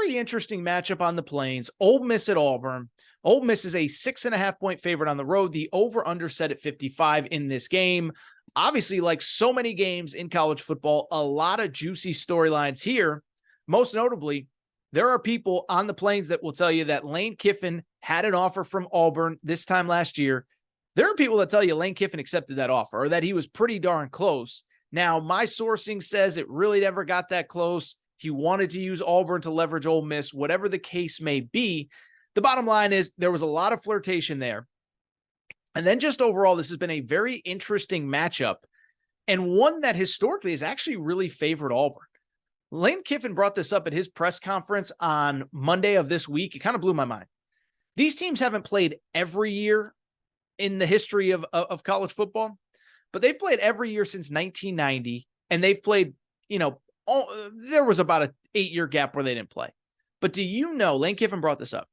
very interesting matchup on the Plains. Ole Miss at Auburn. Ole Miss is a 6.5-point favorite on the road. The over-under set at 55 in this game. Obviously, like so many games in college football, a lot of juicy storylines here. Most notably, there are people on the Plains that will tell you that Lane Kiffin had an offer from Auburn this time last year. There are people that tell you Lane Kiffin accepted that offer or that he was pretty darn close. Now, my sourcing says it really never got that close. He wanted to use Auburn to leverage Ole Miss, whatever the case may be. The bottom line is there was a lot of flirtation there. And then just overall, this has been a very interesting matchup and one that historically has actually really favored Auburn. Lane Kiffin brought this up at his press conference on Monday of this week. It kind of blew my mind. These teams haven't played every year in the history of college football, but they've played every year since 1990, and they've played, there was about an 8-year gap where they didn't play. But do you know, Lane Kiffin brought this up,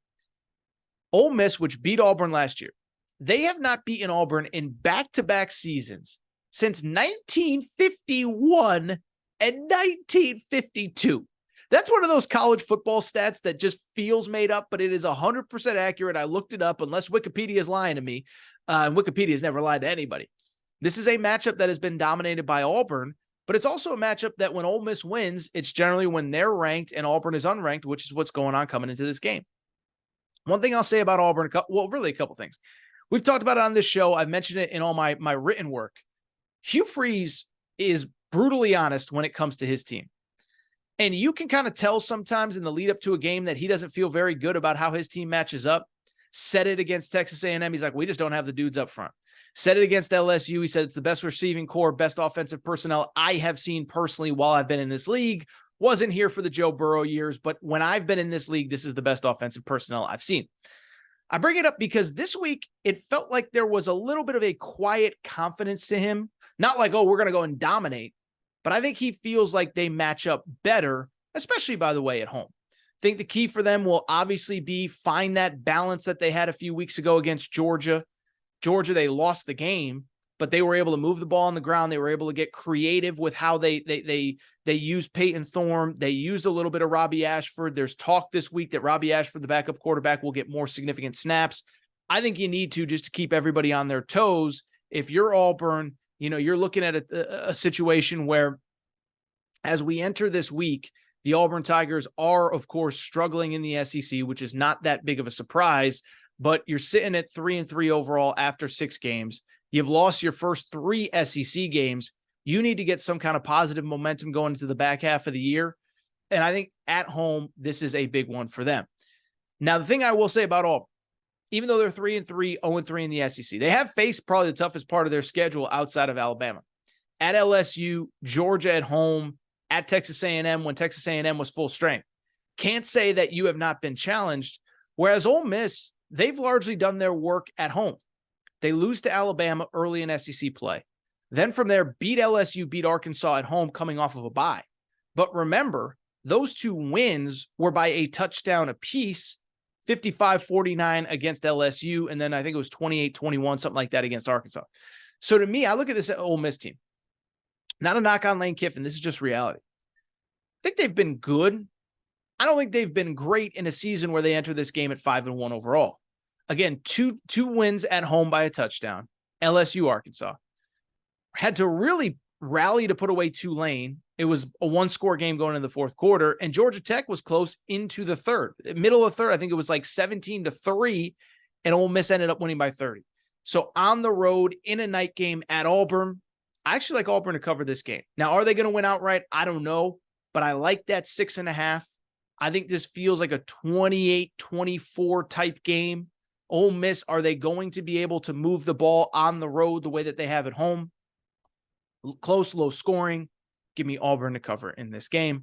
Ole Miss, which beat Auburn last year, they have not beaten Auburn in back-to-back seasons since 1951 and 1952. That's one of those college football stats that just feels made up, but it is 100% accurate. I looked it up, unless Wikipedia is lying to me. Wikipedia has never lied to anybody. This is a matchup that has been dominated by Auburn, but it's also a matchup that when Ole Miss wins, it's generally when they're ranked and Auburn is unranked, which is what's going on coming into this game. One thing I'll say about Auburn, really a couple things. We've talked about it on this show. I've mentioned it in all my written work. Hugh Freeze is brutally honest when it comes to his team. And you can kind of tell sometimes in the lead up to a game that he doesn't feel very good about how his team matches up. Said it against Texas A&M. He's like, we just don't have the dudes up front. Said it against LSU. He said it's the best receiving core, best offensive personnel I have seen personally while I've been in this league. Wasn't here for the Joe Burrow years, but when I've been in this league, this is the best offensive personnel I've seen. I bring it up because this week it felt like there was a little bit of a quiet confidence to him. Not like, oh, we're going to go and dominate, but I think he feels like they match up better, especially, by the way, at home. I think the key for them will obviously be find that balance that they had a few weeks ago against Georgia. Georgia, they lost the game, but they were able to move the ball on the ground. They were able to get creative with how they used Peyton Thorne. They used a little bit of Robbie Ashford. There's talk this week that Robbie Ashford, the backup quarterback, will get more significant snaps. I think you need to, just to keep everybody on their toes. If you're Auburn, you're looking at a situation where, as we enter this week, the Auburn Tigers are, of course, struggling in the SEC, which is not that big of a surprise, but you're sitting at 3-3 overall after 6 games. You've lost your first 3 SEC games. You need to get some kind of positive momentum going into the back half of the year. And I think at home, this is a big one for them. Now, the thing I will say about Auburn, even though they're 3-3, 0-3 in the SEC, they have faced probably the toughest part of their schedule outside of Alabama. At LSU, Georgia at home, at Texas A&M when Texas A&M was full strength. Can't say that you have not been challenged. Whereas Ole Miss, they've largely done their work at home. They lose to Alabama early in SEC play. Then from there, beat LSU, beat Arkansas at home coming off of a bye. But remember, those 2 wins were by a touchdown apiece, 55-49 against LSU, and then I think it was 28-21, something like that against Arkansas. So to me, I look at this Ole Miss team. Not a knock on Lane Kiffin. This is just reality. I think they've been good. I don't think they've been great in a season where they enter this game at 5-1 overall. Again, two wins at home by a touchdown. LSU, Arkansas. Had to really rally to put away Tulane. It was a 1-score game going into the 4th quarter, and Georgia Tech was close into the 3rd. Middle of the 3rd, I think it was like 17-3, and Ole Miss ended up winning by 30. So on the road in a night game at Auburn, I actually like Auburn to cover this game. Now, are they going to win outright? I don't know, but I like that 6.5. I think this feels like a 28-24 type game. Ole Miss, are they going to be able to move the ball on the road the way that they have at home? Close, low scoring. Give me Auburn to cover in this game.